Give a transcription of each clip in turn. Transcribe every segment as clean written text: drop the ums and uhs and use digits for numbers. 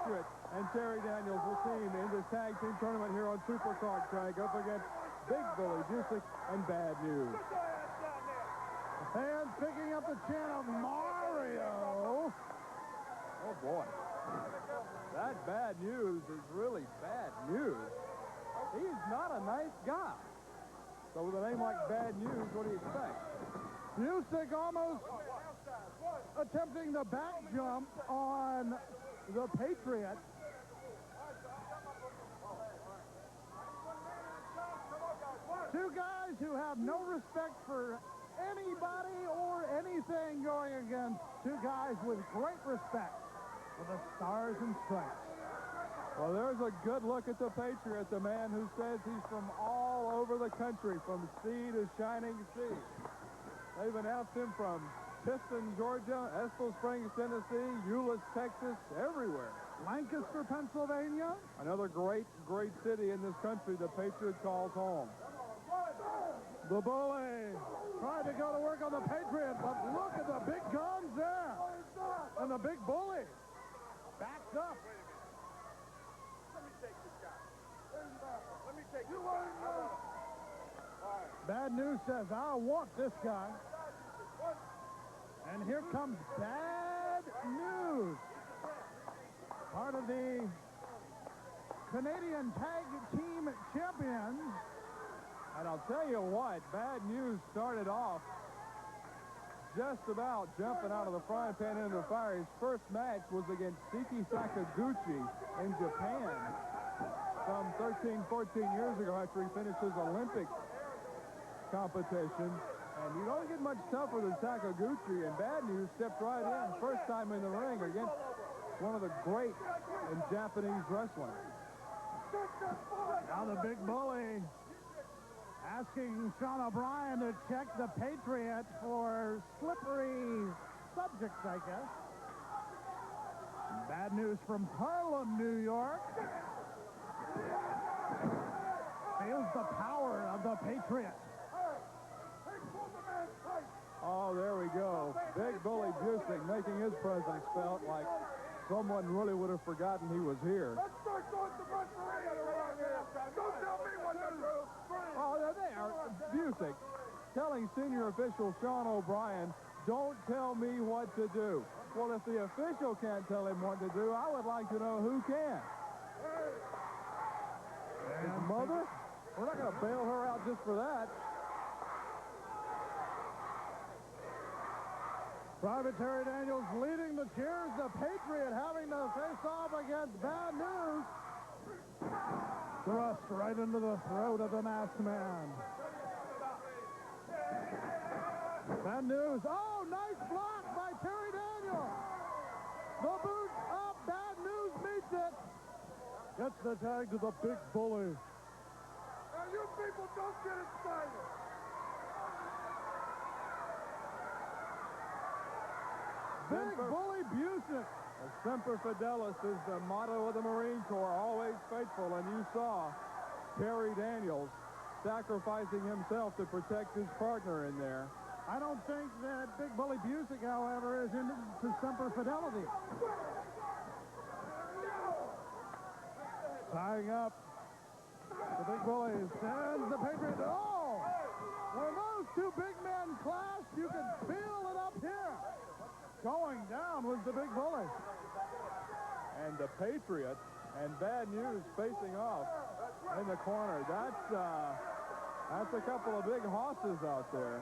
Patriot and Terry Daniels will team in this tag team tournament here on Supercard, Craig, up against Big Bully Busick and Bad News. And picking up the chin of Mario. Oh, boy. That Bad News is really bad news. He's not a nice guy. So with a name like Bad News, what do you expect? Busick almost attempting the back jump on the Patriot. Two guys who have no respect for anybody or anything going against two guys with great respect for the Stars and Stripes. Well, there's a good look at the Patriot, the man who says he's from all over the country, from sea to shining sea. They've announced him from Piston, Georgia, Estill Springs, Tennessee, Euless, Texas, everywhere. Lancaster, Pennsylvania. Another great, great city in this country the Patriot calls home. The Bully tried to go to work on the Patriot, but look at the big guns there. And the Big Bully backed up. Let me take this guy. Let me take this guy. Bad News says, I want this guy. And here comes Bad News. Part of the Canadian Tag Team Champions. And I'll tell you what, Bad News started off just about jumping out of the frying pan into the fire. His first match was against Siki Sakaguchi in Japan some 13, 14 years ago after he finished his Olympic competition. And you don't get much tougher than Sakaguchi, and Bad News stepped right in, first time in the ring against one of the great in Japanese wrestling. Now the Big Bully asking Sean O'Brien to check the Patriot for slippery subjects, I guess. Bad News from Harlem, New York. Feels the power of the Patriot. Oh, there we go. Big Bully Busick making his presence felt like someone really would have forgotten he was here. Let's start going to referee around here. Don't tell me what to do. Oh, there they are. Busick telling senior official Sean O'Brien, don't tell me what to do. Well, if the official can't tell him what to do, I would like to know who can. His mother? We're not going to bail her out just for that. Private Terry Daniels leading the cheers. The Patriot having to face off against Bad News. Thrust right into the throat of the masked man. Bad News. Oh, nice block by Terry Daniels. The boot up. Bad News meets it. Gets the tag to the Big Bully. Now, you people don't get excited. Big Bully Busick. Semper Fidelis is the motto of the Marine Corps, always faithful, and you saw Terry Daniels sacrificing himself to protect his partner in there. I don't think that Big Bully Busick, however, is into Semper Fidelity. Tying up. The Big Bully sends the Patriot. Oh! When those two big men clash, you can feel it up here. Going down was the Big Bully. And the Patriot and Bad News facing off in the corner. That's a couple of big hosses out there.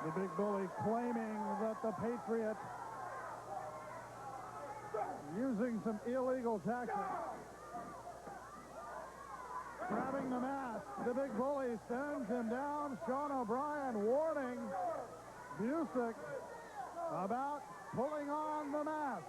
The Big Bully claiming that the Patriot using some illegal tactics. Grabbing the mask, the Big Bully sends him down. Sean O'Brien warning Busick about pulling on the mask.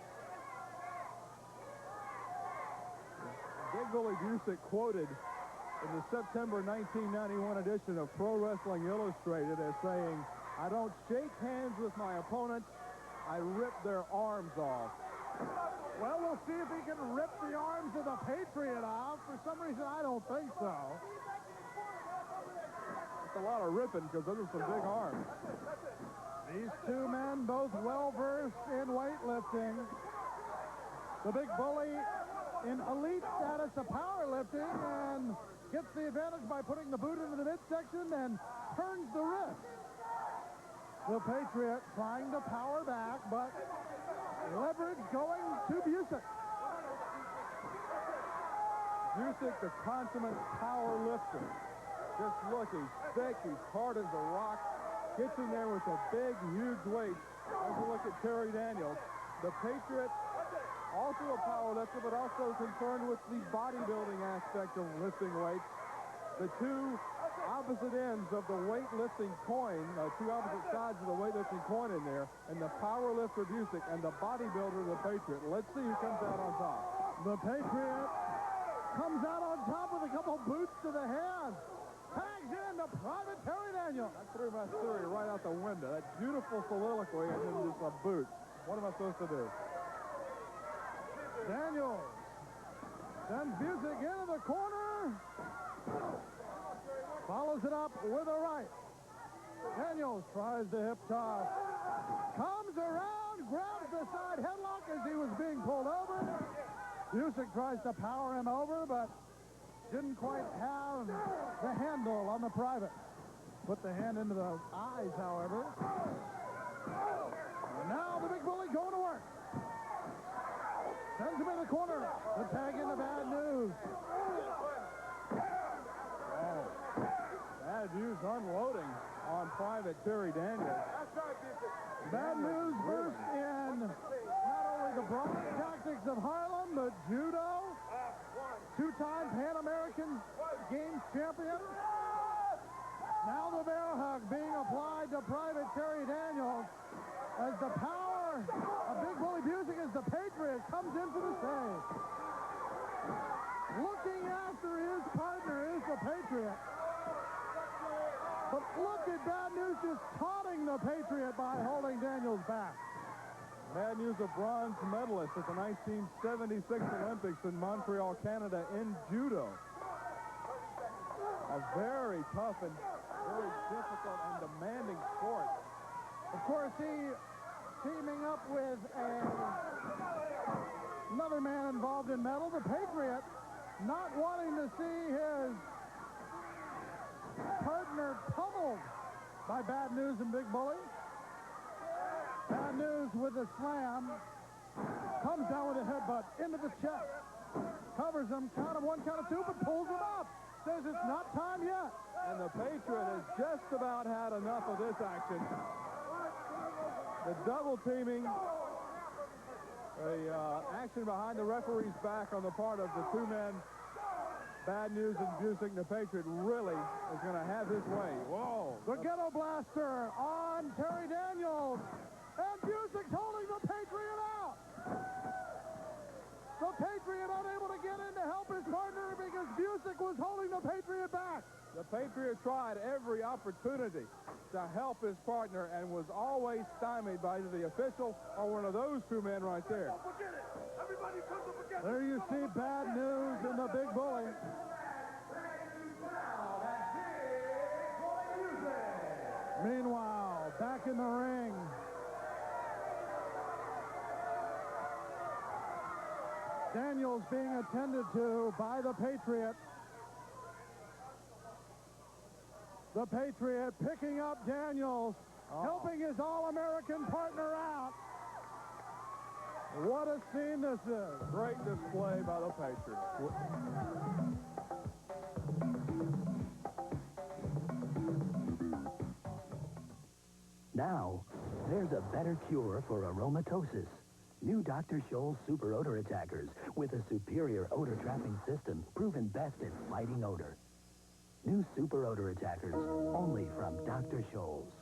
Big Bully Busick quoted in the September 1991 edition of Pro Wrestling Illustrated as saying, I don't shake hands with my opponents, I rip their arms off. Well, we'll see if he can rip the arms of the Patriot off. For some reason, I don't think so. It's a lot of ripping because those are some big arms. These two men both well-versed in weightlifting. The big bully in elite status of powerlifting and gets the advantage by putting the boot into the midsection and turns the wrist. The Patriot trying to power back, but leverage going to Busick. Busick, the consummate power lifter. Just look, he's thick, he's hard as a rock. Gets in there with a big, huge weight. As we look at Terry Daniels, the Patriot, also a power lifter, but also concerned with the bodybuilding aspect of lifting weights. The two opposite ends of the weightlifting coin, two opposite sides of the weightlifting coin in there, and the power lifter Busick and the bodybuilder the Patriot. Let's see who comes out on top. The Patriot comes out on top with a couple boots to the hands. Tags in to Private Terry Daniels. I threw my theory right out the window. That beautiful soliloquy and then just a boot. What am I supposed to do? Daniels sends Busick into the corner. Follows it up with a right. Daniels tries the hip toss. Comes around, grabs the side headlock as he was being pulled over. Busick tries to power him over, but didn't quite have the handle on the Private. Put the hand into the eyes, however. And now the big bully going to work. Sends him in the corner. The tag into Bad News. Oh, Bad News unloading on Private Terry Daniels. Bad News versed in not only the broad tactics of Harlem, but judo. Two-time Pan American Games champion. Now the bear hug being applied to Private Terry Daniels as the power of Big Bully Busick as the Patriot comes in for the save. Looking after his partner is the Patriot. But look at Bad News just taunting the Patriot by holding Daniels back. Bad News, a bronze medalist at the 1976 Olympics in Montreal, Canada, in judo. A very tough and very difficult and demanding sport. Of course, he teaming up with another man involved in medal, the Patriot, not wanting to see his partner pummeled by Bad News and Big Bully. Bad News with a slam. Comes down with a headbutt into the chest. Covers him, count of one, count of two, but pulls him up. Says it's not time yet. And the Patriot has just about had enough of this action. The double teaming, the action behind the referee's back on the part of the two men, Bad News and Busick, the Patriot really is going to have his way. Whoa. The ghetto blaster on Terry Daniels. And Busick's holding the Patriot out. The Patriot unable to get in to help his partner because Busick was holding the Patriot back. The Patriot tried every opportunity to help his partner and was always stymied by either the official or one of those two men right there. There you see Bad News and the Big Bully. Meanwhile, back in the ring, Daniels being attended to by the Patriot. The Patriot picking up Daniels, helping his All-American partner out. What a scene this is. Great display by the Patriot. Now, there's a better cure for aromatosis. New Dr. Scholl's Super Odor Attackers with a superior odor trapping system proven best at fighting odor. New Super Odor Attackers, only from Dr. Scholl's.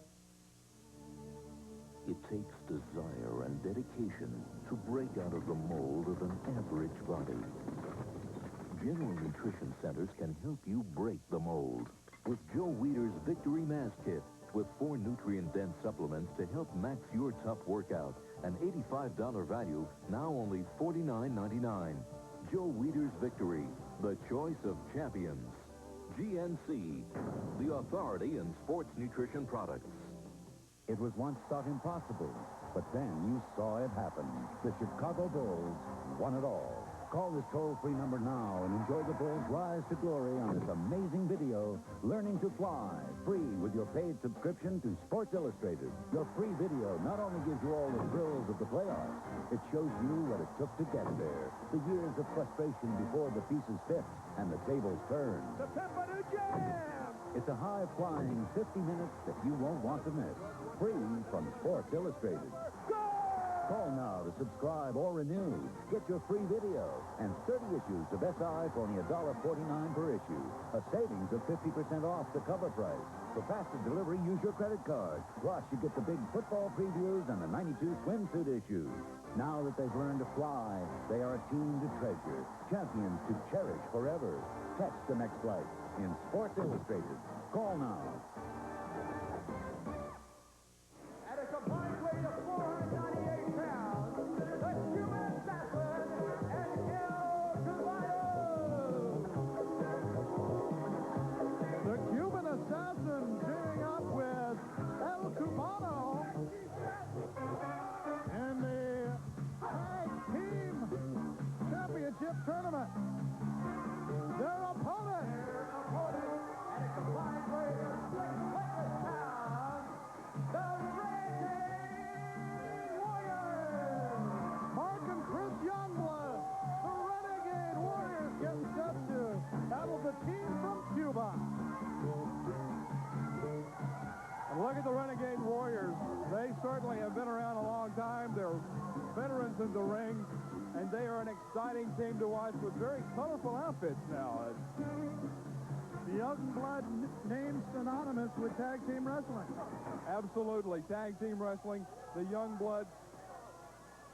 It takes desire and dedication to break out of the mold of an average body. General Nutrition Centers can help you break the mold with Joe Weider's Victory Mass Kit with 4 nutrient-dense supplements to help max your tough workout. An $85 value, now only $49.99. Joe Weider's Victory, the choice of champions. GNC, the authority in sports nutrition products. It was once thought impossible, but then you saw it happen. The Chicago Bulls won it all. Call this toll-free number now and enjoy the Bulls' rise to glory on this amazing video, Learning to Fly, free with your paid subscription to Sports Illustrated. Your free video not only gives you all the thrills of the playoffs, it shows you what it took to get there, the years of frustration before the pieces fit and the tables turned. The Cuban Jam! It's a high-flying 50 minutes that you won't want to miss, free from Sports Illustrated. Call now to subscribe or renew. Get your free video and 30 issues of SI for only $1.49 per issue. A savings of 50% off the cover price. For faster delivery, use your credit card. Plus, you get the big football previews and the 92 swimsuit issues. Now that they've learned to fly, they are a team to treasure, champions to cherish forever. Catch the next flight in Sports Illustrated. Call now. At a combined weight of 498 pounds, the Cuban Assassin and Cubano. The Cuban Assassin teaming up with El Cubano in the Tag Team Championship Tournament. Their opponent At a combined weight of 600 pounds, the Renegade Warriors. Mark and Chris Youngblood, the Renegade Warriors, getting set to battle the team from Cuba. And look at the Renegade Warriors. They certainly have been around a long time. They're veterans in the ring, and they are an exciting team to watch with very colorful outfits now. The Youngblood named synonymous with tag team wrestling. Absolutely. Tag team wrestling, the Youngblood,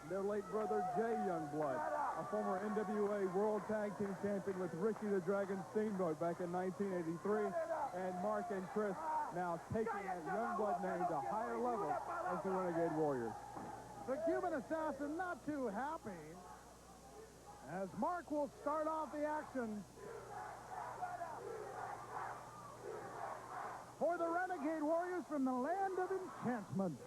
their late brother Jay Youngblood, a former NWA World Tag Team Champion with Ricky the Dragon Steamboat back in 1983, and Mark and Chris now taking that Youngblood name to higher levels as the Renegade Warriors. The Cuban Assassin not too happy as Mark will start off the action for the Renegade Warriors from the land of enchantment.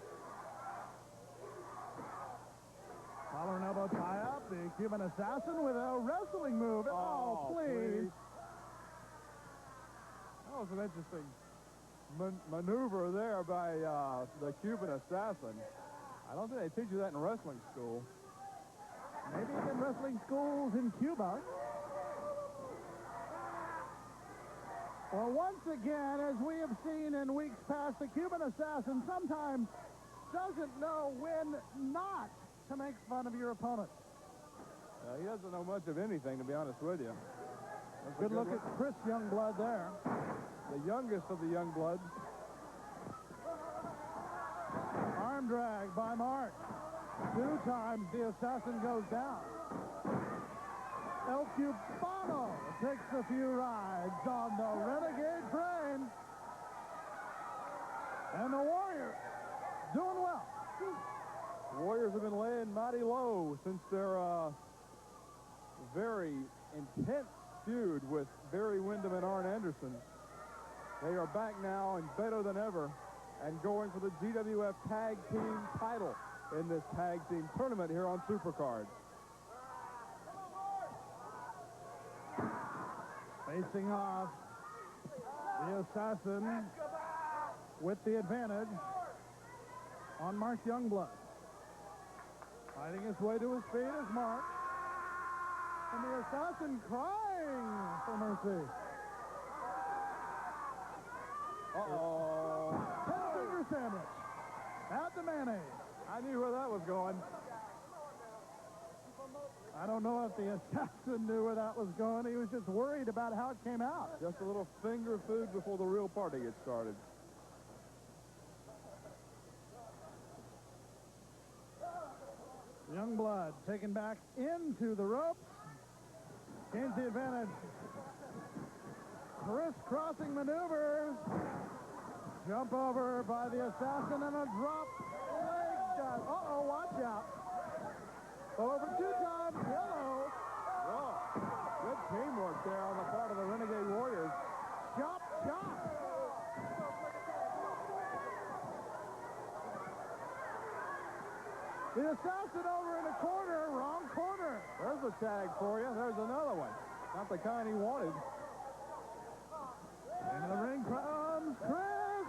Collar and elbow tie-up, the Cuban Assassin with a wrestling move. Oh, please. That was an interesting maneuver there by the Cuban Assassin. I don't think they teach you that in wrestling school. Maybe in wrestling schools in Cuba. Well, once again, as we have seen in weeks past, the Cuban Assassin sometimes doesn't know when not to make fun of your opponent. He doesn't know much of anything, to be honest with you. Good look at Chris Youngblood there. The youngest of the Youngbloods. Arm drag by Mark. 2 times the Assassin goes down. El Cubano takes a few rides on the Renegade train. And the Warriors doing well. The Warriors have been laying mighty low since their very intense feud with Barry Windham and Arn Anderson. They are back now and better than ever and going for the GWF Tag Team title in this Tag Team tournament here on Supercard. Facing off the Assassin with the advantage on Mark Youngblood. Fighting his way to his feet is Mark. And the Assassin crying for mercy. Uh-oh. 10-finger sandwich. Add the mayonnaise. I knew where that was going. I don't know if the Assassin knew where that was going. He was just worried about how it came out. Just a little finger food before the real party gets started. Youngblood taken back into the ropes. Gains the advantage. Crisscrossing maneuvers. Jump over by the Assassin and a drop leg shot. Uh-oh, watch out. Over 2 times, yellow. Whoa. Good teamwork there on the part of the Renegade Warriors. Chop, chop. The assassin over in the corner, wrong corner. There's a tag for you. There's another one. Not the kind he wanted. Into the ring comes Chris.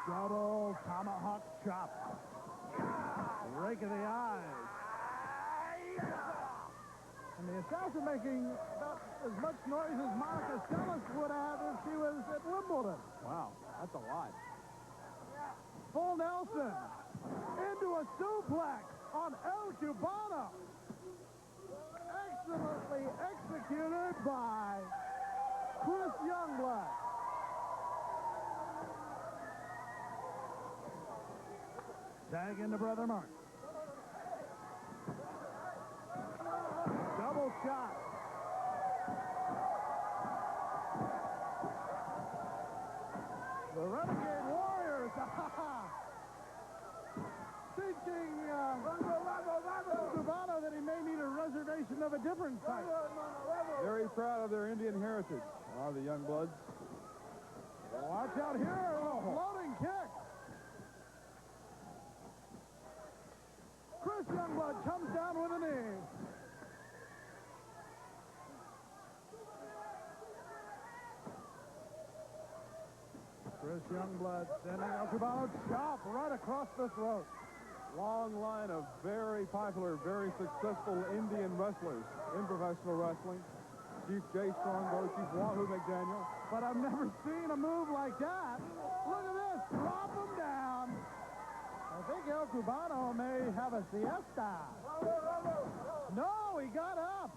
Double tomahawk chop. Rake of the eyes. And the assassin making about as much noise as Monica Seles would have if she was at Wimbledon. Wow, that's a lot. Full Nelson into a suplex on El Cubano. Excellently executed by Chris Youngblood. Tag into Brother Mark. Double shot. The Renegade Warriors. Teaching Cubano that he may need a reservation of a different type. Very proud of their Indian heritage. The young bloods. Watch out here. Floating kick. Chris Youngblood comes down with a knee. Chris Youngblood sending El Cubano chop right across the throat. Long line of very popular, very successful Indian wrestlers in professional wrestling. Chief Jay Strongbow, Chief Wahoo McDaniel. But I've never seen a move like that. Look at this. Drop him down. I think El Cubano may have a siesta. No, he got up.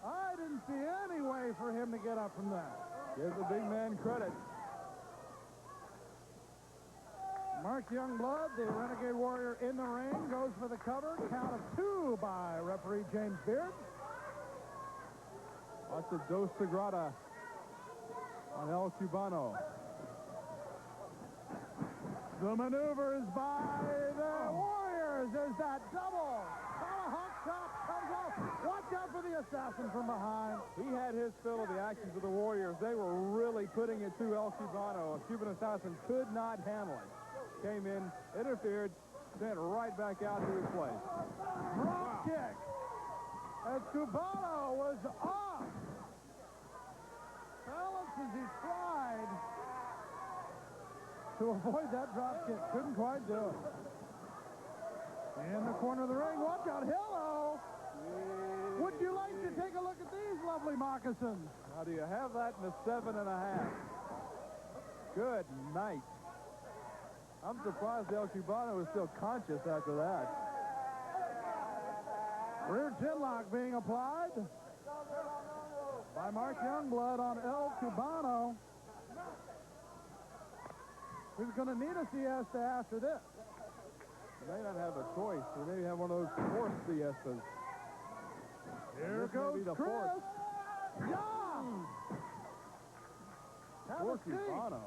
I didn't see any way for him to get up from that. Give the big man credit. Mark Youngblood, the Renegade Warrior, in the ring, goes for the cover. Count of 2 by referee James Beard. That's a Dos Sagrada on El Cubano. The maneuvers by the Warriors. There's that double tomahawk chop comes off. Watch out for the assassin from behind. He had his fill of the actions of the Warriors. They were really putting it to El Cubano. A Cuban assassin could not handle it. Came in, interfered, sent right back out to his place. Drop kick. As Cubano was off. Balance as he tried to avoid that drop kick. Couldn't quite do it. In the corner of the ring, watch out. Hello. Would you like to take a look at these lovely moccasins? How do you have that in a 7.5? Good night. I'm surprised El Cubano is still conscious after that. Rear chinlock being applied by Mark Youngblood on El Cubano. He's going to need a siesta after this. He may not have a choice. He may have one of those forced siestas. Here goes Chris. Yeah! Have a seat. Cubano.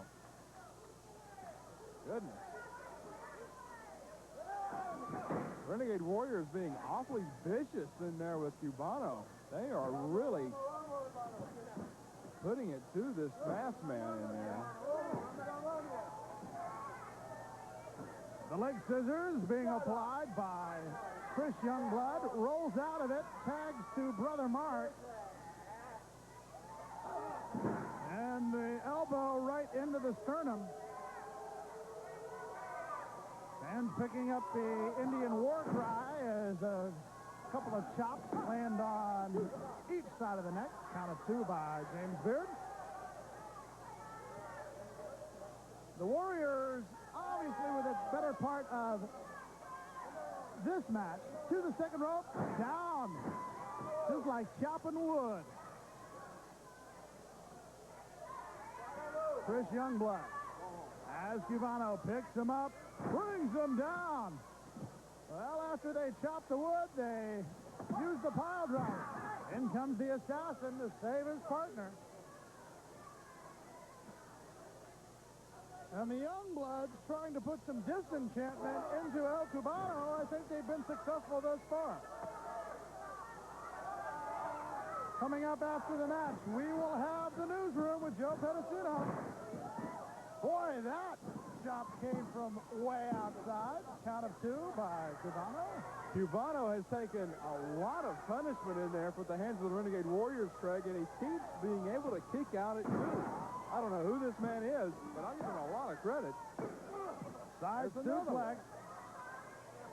Goodness. Renegade Warriors being awfully vicious in there with Cubano. They are really putting it to this masked man in there. The leg scissors being applied by Chris Youngblood. Rolls out of it. Tags to Brother Mark. And the elbow right into the sternum. And picking up the Indian war cry as a couple of chops land on each side of the neck. Count of 2 by James Beard. The Warriors, obviously with the better part of this match, to the second rope, down. Just like chopping wood. Chris Youngblood, as Cubano picks him up, brings him down. Well, after they chop the wood, they use the pile driver. In comes the assassin to save his partner. And the Youngbloods trying to put some disenchantment into El Cubano. I think they've been successful thus far. Coming up after the match, we will have the newsroom with Joe Pedicino. Boy, that chop came from way outside. Count of 2 by Cubano. Cubano has taken a lot of punishment in there for the hands of the Renegade Warriors, Craig, and he keeps being able to kick out at 2. I don't know who this man is, but I'll give him a lot of credit. Side There's another suplex.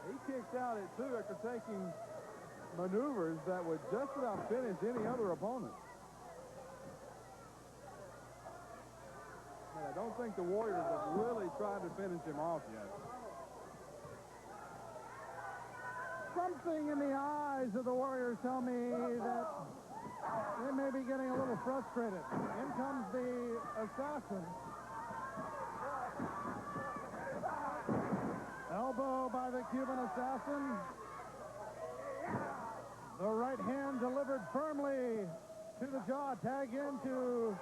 He kicks out at 2 after taking maneuvers that would just about finish any other opponent. But I don't think the Warriors have really tried to finish him off yet. Something in the eyes of the Warriors tell me that they may be getting a little frustrated. In comes the assassin. Elbow by the Cuban assassin. The right hand delivered firmly to the jaw. Tag into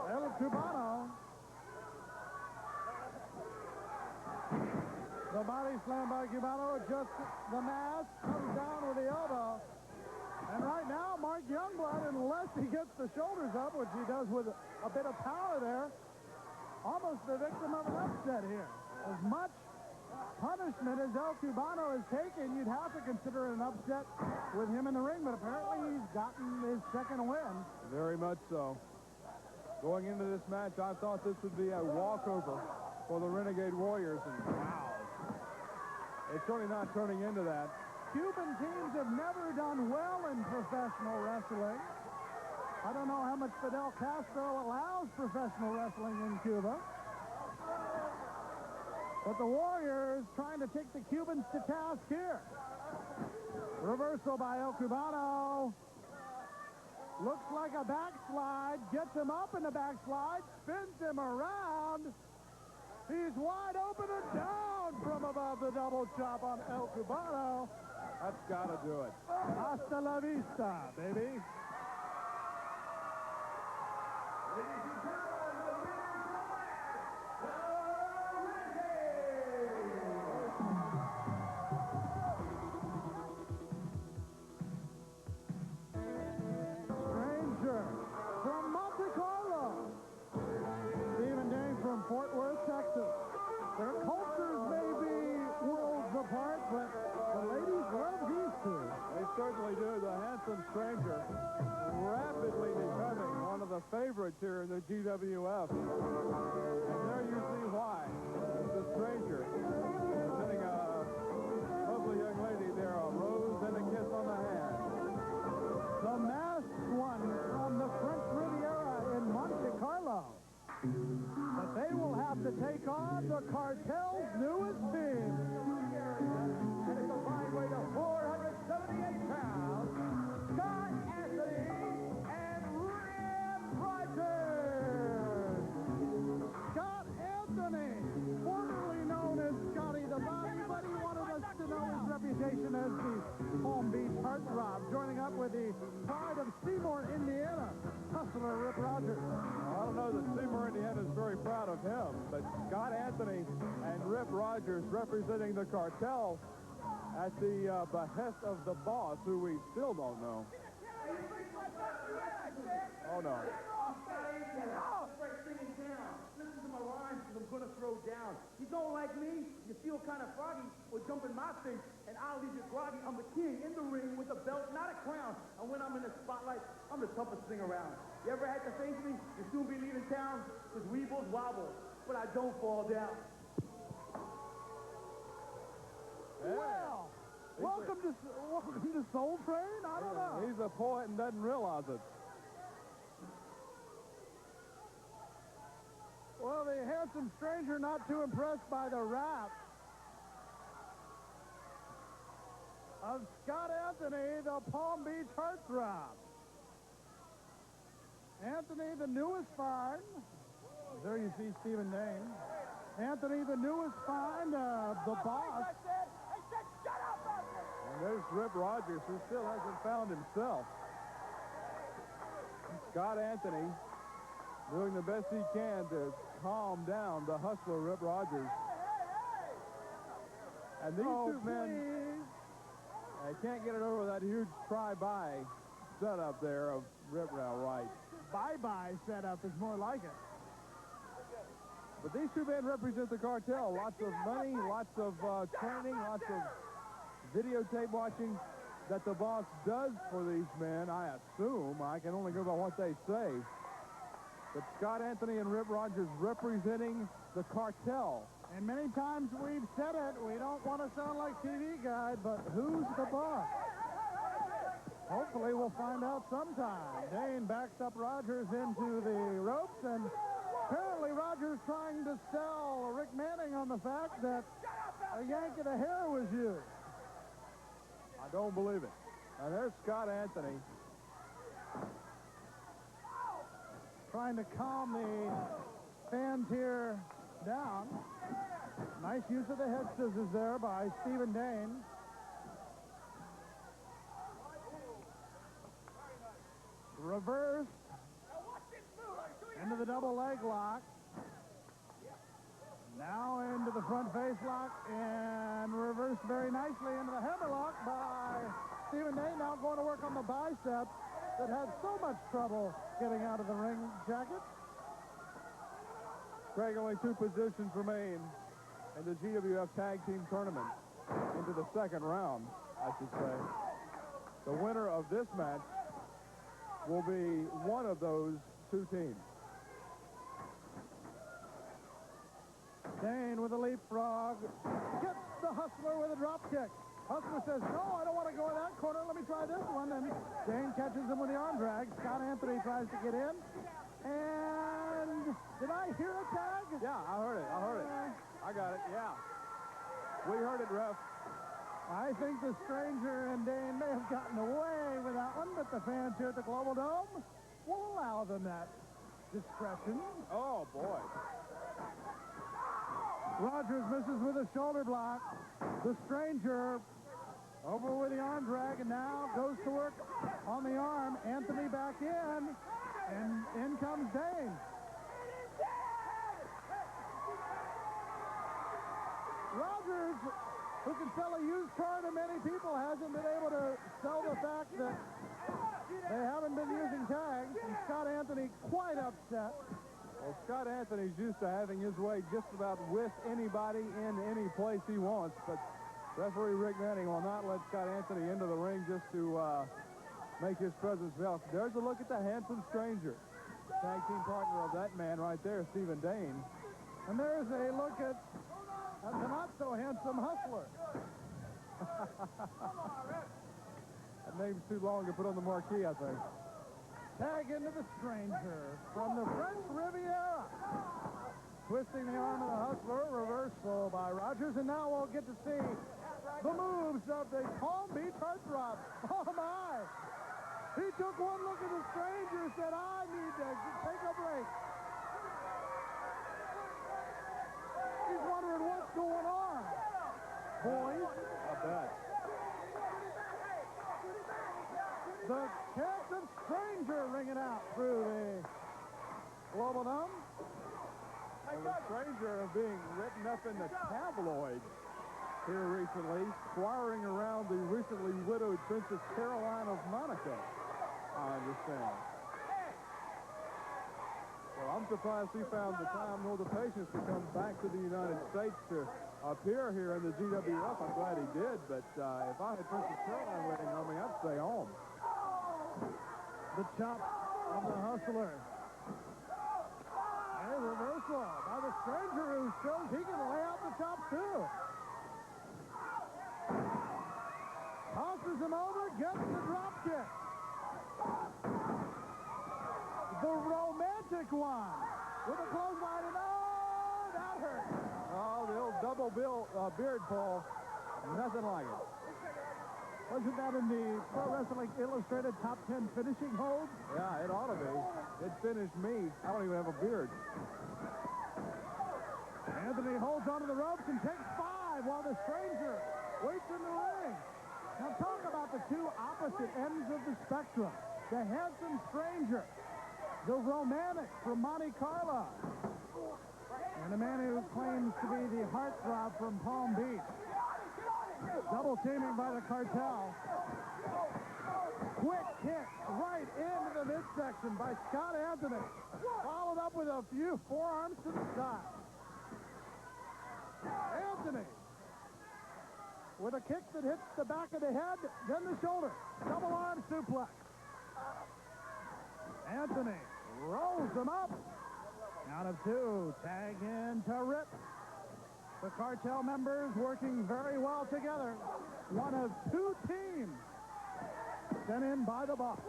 El Cubano. The body slam by Cubano adjusts the mask, comes down with the elbow. And right now, Mark Youngblood, unless he gets the shoulders up, which he does with a bit of power there, almost the victim of an upset here. As much punishment as El Cubano has taken, you'd have to consider it an upset with him in the ring, but apparently he's gotten his second win. Very much so. Going into this match, I thought this would be a walkover for the Renegade Warriors, and wow. It's certainly not turning into that. Cuban teams have never done well in professional wrestling. I don't know how much Fidel Castro allows professional wrestling in Cuba. But the Warriors trying to take the Cubans to task here. Reversal by El Cubano. Looks like a backslide. Gets him up in the backslide. Spins him around. He's wide open and down from above the double chop on El Cubano. That's got to do it. Hasta la vista, baby. Stranger from Monte Carlo. Stephen Dane from Fort Worth, Texas. Their cultures may be worlds apart, but the ladies love these two. They certainly do. The handsome stranger rapidly becoming one of the favorites here in the GWF. And there you see why. The stranger sending a lovely young lady there, a rose and a kiss on the hand. The masked one from the French Riviera in Monte Carlo. But they will have to take on the Cartel's newest team. At a combined weight of 478 pounds, Scott Anthony and Rip Rogers. Scott Anthony, formerly known as Scotty the Body, but he wanted us to know his reputation as the Palm Beach Heartthrob, joining up with the pride of Seymour, Indiana, hustler Rip Rogers. I don't know that Seymour, Indiana is very proud of him, but Scott Anthony and Rip Rogers representing the Cartel at the behest of the boss, who we still don't know. Oh, no. Listen to my rhymes, because I'm going to throw down. You don't like me, you feel kind of froggy, or jump in my face, and I'll leave you groggy. I'm the king in the ring with a belt, not a crown. And when I'm in the spotlight, I'm the toughest thing around. You ever had to face me? You'll soon be leaving town, because weebles wobble, but I don't fall down. Hey. Well, welcome to Soul Train? I don't know. He's a poet and doesn't realize it. Well, the handsome stranger not too impressed by the rap of Scott Anthony, the Palm Beach Heartthrob. Anthony, the newest find. There you see Stephen Dane. Anthony, the newest find of the boss. I said, shut up! And there's Rip Rogers, who still hasn't found himself. Scott Anthony doing the best he can to calm down the hustler Rip Rogers. And these two men, they can't get it over that huge try-by setup there of Rip Wright. Bye-bye setup is more like it. But these two men represent the cartel. Lots of money, lots of training, lots of videotape watching that the boss does for these men, I assume. I can only go by what they say. But Scott Anthony and Rip Rogers representing the cartel. And many times we've said it, we don't want to sound like TV guide, but who's the boss? Hopefully we'll find out sometime. Dane backs up Rogers into the ropes, and apparently Rogers trying to sell Rick Manning on the fact that a yank of the hair was used. I don't believe it. Now there's Scott Anthony. Trying to calm the fans here down. Nice use of the head scissors there by Stephen Dane. Reversed into the double leg lock. Now into the front face lock and reversed very nicely into the hammerlock by Stephen Dane. Now going to work on the biceps that had so much trouble getting out of the ring jacket. Craig, only two positions remain in the GWF Tag Team Tournament into the second round, I should say. The winner of this match will be one of those two teams. Dane with a leapfrog. Gets the Hustler with a drop kick. Hustler says, no, I don't want to go in that corner. Let me try this one. And Dane catches him with the arm drag. Scott Anthony tries to get in. And did I hear a tag? Yeah, I heard it. I got it, yeah. We heard it, ref. I think the Stranger and Dane may have gotten away with that one, but the fans here at the Global Dome will allow them that discretion. Oh, boy. Rogers misses with a shoulder block. The Stranger over with the arm drag and now goes to work on the arm. Anthony back in, and in comes Dane. Rogers, who can sell a used car to many people, hasn't been able to sell the fact that they haven't been using tags, and Scott Anthony quite upset. Well, Scott Anthony's used to having his way just about with anybody in any place he wants, but referee Rick Manning will not let Scott Anthony into the ring just to make his presence felt. There's a look at the handsome Stranger, tag team partner of that man right there, Stephen Dane. And there's a look at the not-so-handsome Hustler. That name's too long to put on the marquee, I think. Tag into the Stranger from the French Riviera. Twisting the arm of the Hustler, reversal by Rogers, and now we'll get to see the moves of the Palm Beach Heartthrob. Oh, my. He took one look at the Stranger and said, I need to take a break. He's wondering what's going on. Boys. I bet. The chant of Stranger ringing out through the Global Dome. And the Stranger of being written up in the tabloids here recently, squiring around the recently widowed Princess Caroline of Monaco, I understand. Well, I'm surprised he found the time nor the patience to come back to the United States to appear here in the GWF. I'm glad he did, but if I had Princess Caroline waiting on me, I'd stay home. The chop of the Hustler. A reversal by the Stranger, who shows he can lay out the chop too. Tosses him over, gets the drop kick. The romantic one with a clothesline, and oh, that hurt. Oh, the old double beard pull. Nothing like it. Wasn't that in the Pro Wrestling Illustrated Top 10 finishing holds? Yeah, it ought to be. It finished me. I don't even have a beard. Anthony holds onto the ropes and takes 5 while the Stranger waits in the ring. Now talk about the two opposite ends of the spectrum. The handsome Stranger, the romantic from Monte Carlo, and the man who claims to be the heartthrob from Palm Beach. Double teaming by the cartel. Quick kick right into the midsection by Scott Anthony. Followed up with a few forearms to the side. Anthony with a kick that hits the back of the head, then the shoulder. Double arm suplex. Anthony rolls him up. Count of 2. Tag in to Rip. The cartel members working very well together. One of 2 teams sent in by the boss.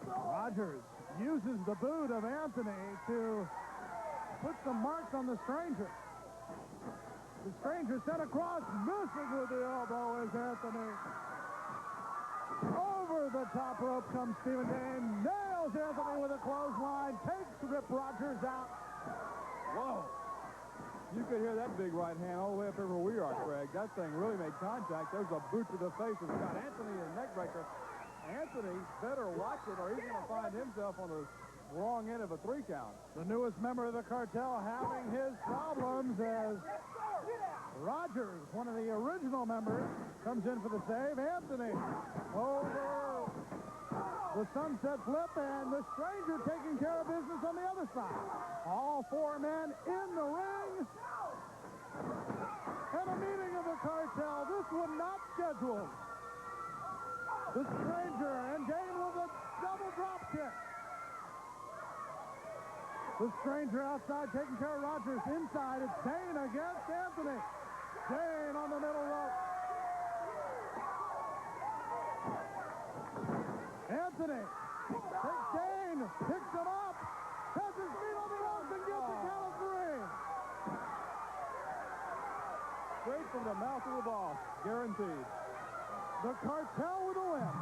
Rogers uses the boot of Anthony to put some marks on the stranger. The stranger sent across, missing with the elbow is Anthony. Over the top rope comes Stephen Dane, nails Anthony with a clothesline, takes Rip Rogers out. Whoa. You could hear that big right hand all the way up over where we are, Craig. That thing really made contact. There's a boot to the face and got Anthony in a neck breaker. Anthony better watch it or he's going to find himself on the wrong end of a 3 count. The newest member of the cartel having his problems as Rogers, one of the original members, comes in for the save. Anthony over the sunset flip, and the stranger taking care of business on the other side. All 4 men in the ring. And a meeting of the cartel. This one not scheduled. The stranger and Dane with a double drop kick. The stranger outside taking care of Rogers. Inside, it's Dane against Anthony. Dane on the middle rope. Anthony takes Dane, picks him up, has his feet on the ropes and gets the count of 3. Straight from the mouth of the boss, guaranteed. The cartel with a win.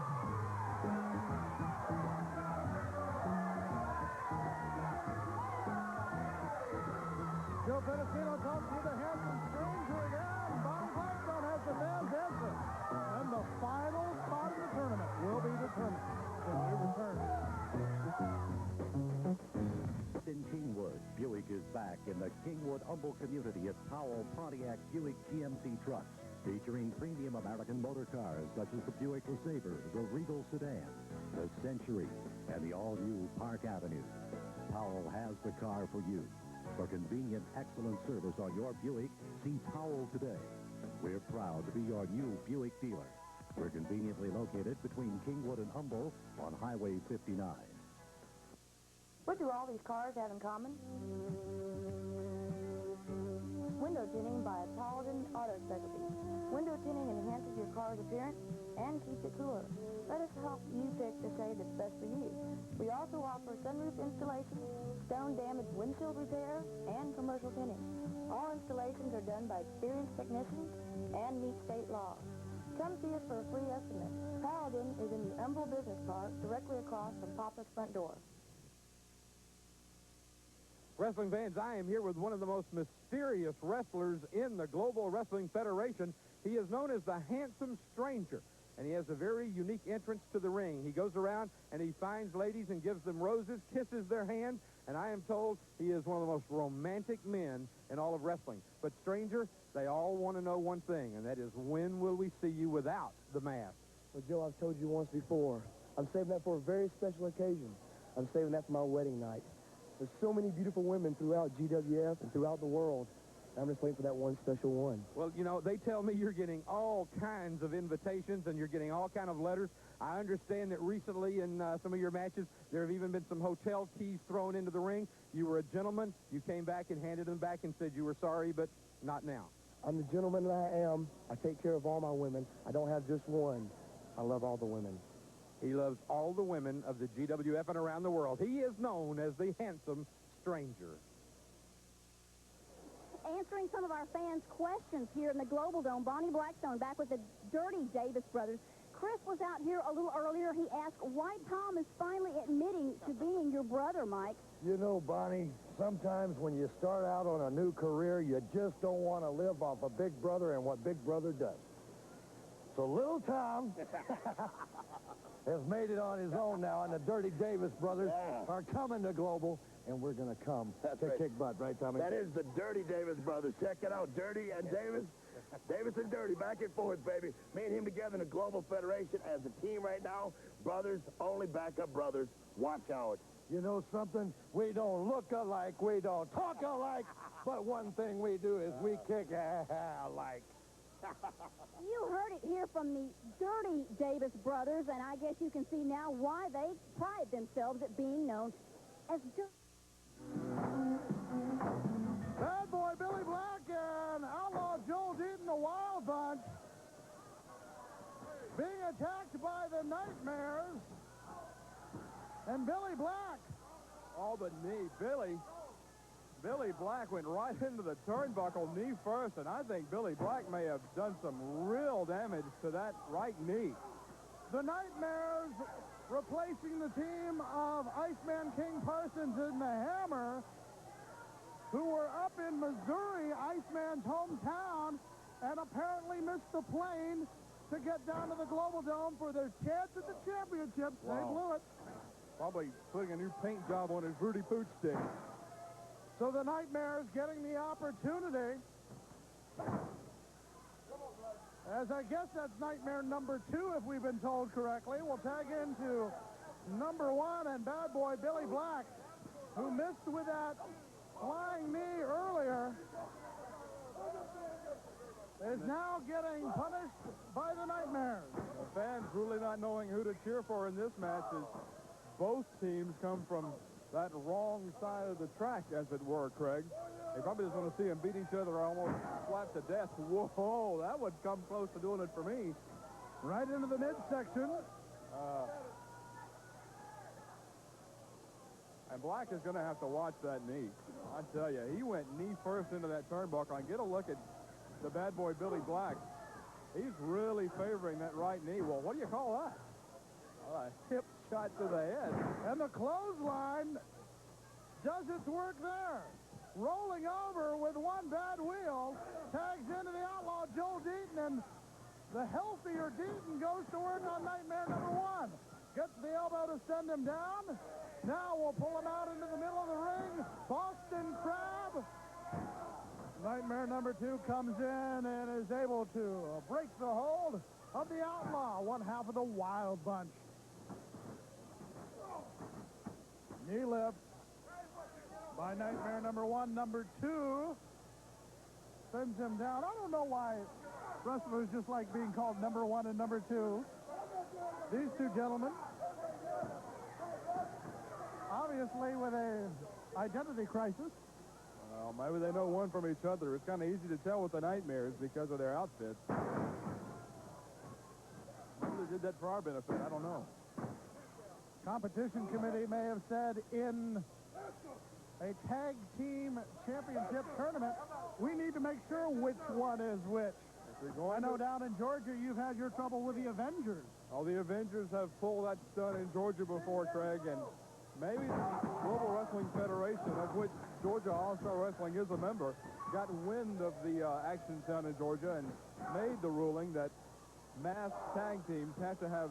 Joe Pedicino talks with the handsome stranger again. Bonnie Blackstone has the man's answer. And the final spot in the tournament will be determined when we return. In Kingwood, Buick is back in the Kingwood-Humboldt community at Powell Pontiac Buick GMC trucks, featuring premium American motor cars such as the Buick LeSabre, the Regal Sedan, the Century, and the all-new Park Avenue. Powell has the car for you. For convenient, excellent service on your Buick, see Powell today. We're proud to be your new Buick dealer. We're conveniently located between Kingwood and Humboldt on Highway 59. What do all these cars have in common? Window tinting by Paladin Auto Specialty. Window tinting enhances your car's appearance and keeps it cooler. Let us help you pick the shade that's best for you. We also offer sunroof installation, stone-damaged windshield repair, and commercial tinting. All installations are done by experienced technicians and meet state laws. Come see us for a free estimate. Paladin is in the Humboldt Business Park, directly across from Papa's front door. Wrestling fans, I am here with one of the most mysterious wrestlers in the Global Wrestling Federation. He is known as the Handsome Stranger, and he has a very unique entrance to the ring. He goes around and he finds ladies and gives them roses, kisses their hands, and I am told he is one of the most romantic men in all of wrestling. But, Stranger, they all want to know one thing, and that is, when will we see you without the mask? Well, Joe, I've told you once before, I'm saving that for a very special occasion. I'm saving that for my wedding night. There's so many beautiful women throughout GWF and throughout the world. I'm just waiting for that one special one. Well, you know, they tell me you're getting all kinds of invitations and you're getting all kind of letters. I understand that recently in some of your matches, there have even been some hotel keys thrown into the ring. You were a gentleman. You came back and handed them back and said you were sorry, but not now. I'm the gentleman that I am. I take care of all my women. I don't have just one. I love all the women. He loves all the women of the GWF and around the world. He is known as the Handsome Stranger. Answering some of our fans' questions here in the Global Dome, Bonnie Blackstone back with the Dirty Davis brothers. Chris was out here a little earlier. He asked why Tom is finally admitting to being your brother, Mike. You know, Bonnie, sometimes when you start out on a new career, you just don't want to live off of Big Brother and what Big Brother does. So little Tom has made it on his own now, and the Dirty Davis brothers are coming to Global, and we're going to come to kick butt, right, Tommy? That is the Dirty Davis brothers. Check it out, Dirty and Davis. Davis and Dirty, back and forth, baby. Me and him together in the Global Federation as a team right now. Brothers, only backup brothers. Watch out. You know something? We don't look alike, we don't talk alike, but one thing we do is we kick alike. You heard it here from the Dirty Davis brothers, and I guess you can see now why they pride themselves at being known as Dirty. Bad boy Billy Black and outlaw Joel Deaton, a wild bunch, being attacked by the Nightmares. And Billy Black. Oh, the knee. Billy Black went right into the turnbuckle, knee first, and I think Billy Black may have done some real damage to that right knee. The Nightmares replacing the team of Iceman King Parsons and the Hammer, who were up in Missouri, Iceman's hometown, and apparently missed the plane to get down to the Global Dome for their chance at the championship. Wow. They blew it. Probably putting a new paint job on his Rudy Pooch stick. So the Nightmares getting the opportunity. As I guess that's Nightmare number 2, if we've been told correctly. We'll tag into number 1 and bad boy Billy Black, who missed with that flying knee earlier, is now getting punished by the Nightmares. The fans really not knowing who to cheer for in this match as both teams come from that wrong side of the track, as it were, Craig. They probably just want to see them beat each other almost slapped to death. Whoa, that would come close to doing it for me. Right into the midsection. And Black is going to have to watch that knee. I tell you, he went knee first into that turnbuckle. And get a look at the bad boy Billy Black. He's really favoring that right knee. Well, what do you call that? A hip shot to the head. And the clothesline does its work there. Rolling over with one bad wheel, tags into the outlaw Joel Deaton, and the healthier Deaton goes to work on Nightmare number 1. Gets the elbow to send him down. Now we'll pull him out into the middle of the ring. Boston Crab. Nightmare number 2 comes in and is able to break the hold of the outlaw, one half of the Wild Bunch. Knee lift by Nightmare number 1. Number 2 sends him down. I don't know why wrestlers just like being called number 1 and number 2. These two gentlemen, obviously with a identity crisis. Well, maybe they know one from each other. It's kind of easy to tell with the Nightmares because of their outfits. Maybe they did that for our benefit. I don't know. Competition committee may have said in a tag team championship tournament, we need to make sure which one is which. I know down in Georgia you've had your trouble with the Avengers. Oh, the Avengers have pulled that stunt in Georgia before, Craig, and maybe the Global Wrestling Federation, of which Georgia All-Star Wrestling is a member, got wind of the action down in Georgia and made the ruling that masked tag teams have to have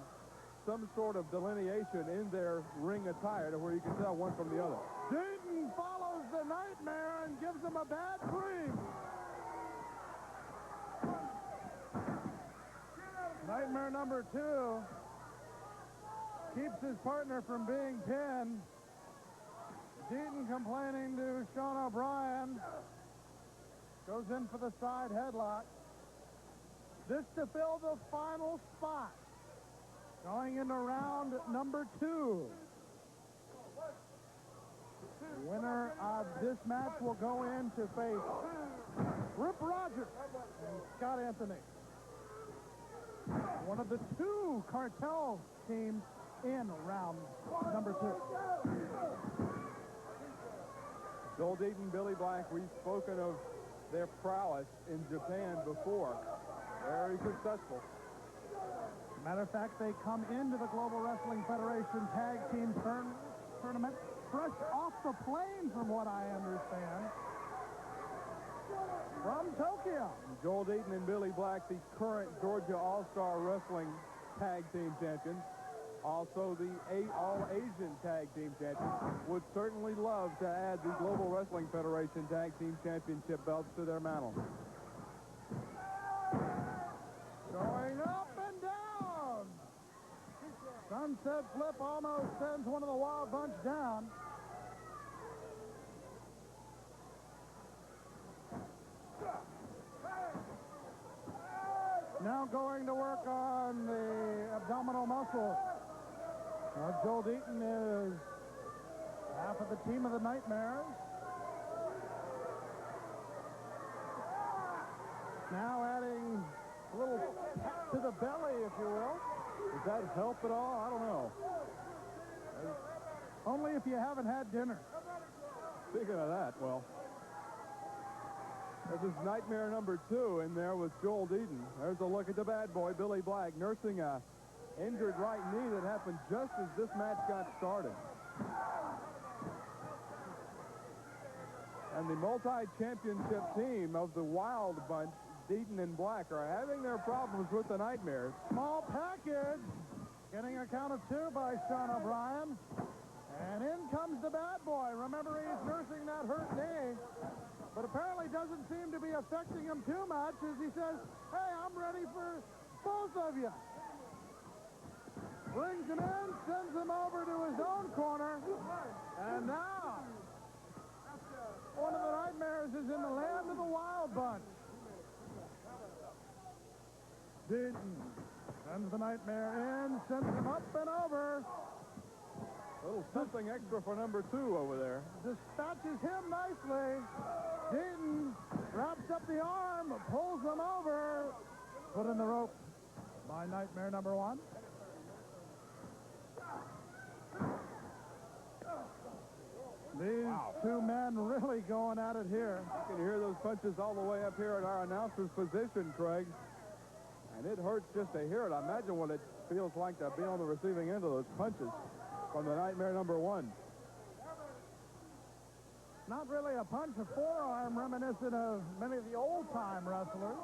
some sort of delineation in their ring attire to where you can tell one from the other. Dayton follows the Nightmare and gives him a bad free. Nightmare number 2 keeps his partner from being pinned. Deaton complaining to Sean O'Brien. Goes in for the side headlock. This to fill the final spot. Going into round number 2. The winner of this match will go in to face Rip Rogers and Scott Anthony. One of the 2 cartel teams in round number 2. Joel Deaton, Billy Black, we've spoken of their prowess in Japan before. Very successful. Matter of fact, they come into the Global Wrestling Federation Tag Team Tournament fresh off the plane, from what I understand, from Tokyo. Joel Deaton and Billy Black, the current Georgia All-Star Wrestling Tag Team Champions, also the All-Asian Tag Team Champions, would certainly love to add the Global Wrestling Federation Tag Team Championship belts to their mantle. Going up and down. Sunset flip almost sends one of the Wild Bunch down. Now going to work on the abdominal muscle. Joel Deaton is half of the team of the Nightmares. Now adding a little pat to the belly, if you will. Does that help at all? I don't know. Only if you haven't had dinner. Speaking of that, well, this is nightmare number 2 in there with Joel Deaton. There's a look at the bad boy, Billy Black, nursing a injured right knee that happened just as this match got started. And the multi-championship team of the Wild Bunch, Deaton and Black, are having their problems with the Nightmares. Small package. Getting a count of 2 by Sean O'Brien. And in comes the bad boy. Remember, he's nursing that hurt knee. But apparently doesn't seem to be affecting him too much as he says, hey, I'm ready for both of you. Brings him in, sends him over to his own corner. And now, one of the Nightmares is in the land of the Wild Bunch. Deaton sends the Nightmare in, sends him up and over. A little something extra for number 2 over there. Dispatches him nicely. Deaton wraps up the arm, pulls him over. Put in the rope by Nightmare number 1. These two men really going at it here. You can hear those punches all the way up here at our announcer's position, Craig. And it hurts just to hear it. I imagine what it feels like to be on the receiving end of those punches from the Nightmare number 1. Not really a punch, a forearm reminiscent of many of the old-time wrestlers.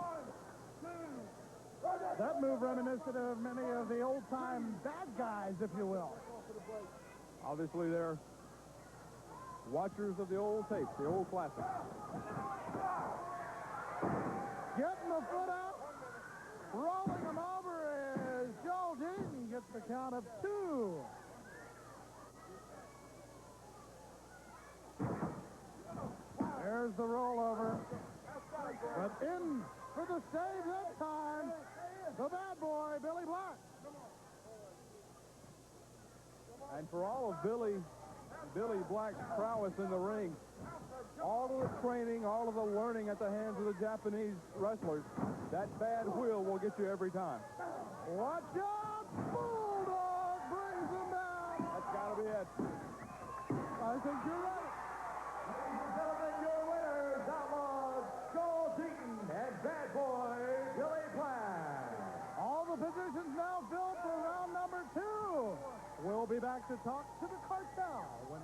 That move reminiscent of many of the old-time bad guys, if you will. Obviously, they're watchers of the old tapes, the old classics. Getting the foot up, rolling him over is Joel Deaton. Gets the count of 2. There's the rollover. But in for the save that time, the bad boy, Billy Black. And for all of Billy Black's prowess in the ring, all of the training, all of the learning at the hands of the Japanese wrestlers, that bad wheel will get you every time. Watch out! Bulldog brings him down. That's got to be it. I think you're right. Gentlemen, your winners, Outlaws, Joel Deaton and Bad Boy Billy Black. All the positions now filled for round number 2. We'll be back to talk to the cartel when